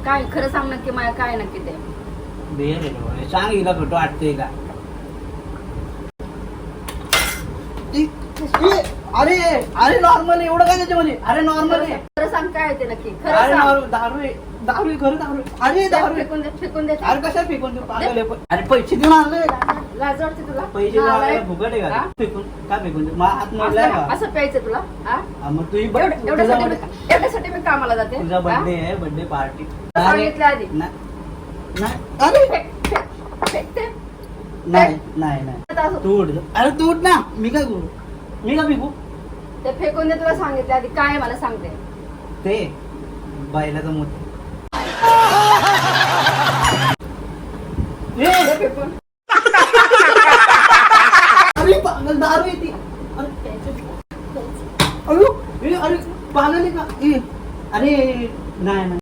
काय खरं सांग नक्की माया काय नक्की ते बेर आहे डोळे. सांग हिला खोटं वाटतंय का? अरे अरे नॉर्मल एवढं काय त्याच्यामध्ये? अरे नॉर्मल आहे. खरं सांग काय ते नक्की अरे खरं सांग दारू आहे दारू आहे, खरं दारू आहे. अरे दारू आहे. फेकून दे अरे कशा फेकून देऊ पागल आहे पण. अरे पैसे देऊन आणले लाज वाटते तुला पैसे देऊन आणले नालायक. फुकट आहे हा? का फेकून का फेकून देऊ मला हात मोडलाय का? असं प्यायचं तुला हा? हा, मग तुझी एवढ्यासाठी मी कामाला जाते तुझा बर्थडे आहे बर्थडे पार्टी सांगितलं आधी अरे फेकते नाही नाही नाही आता असं- तू उठ अरे तू उठ ना मी काय करू मी का फेकू ते फेकून दे तुला सांगितलं आधी काय आहे मला सांगते ते बैलाचं मोठ दे फेकून अरे पागल दारू येते अरे अरे पागल आहे का अरे नाही नाही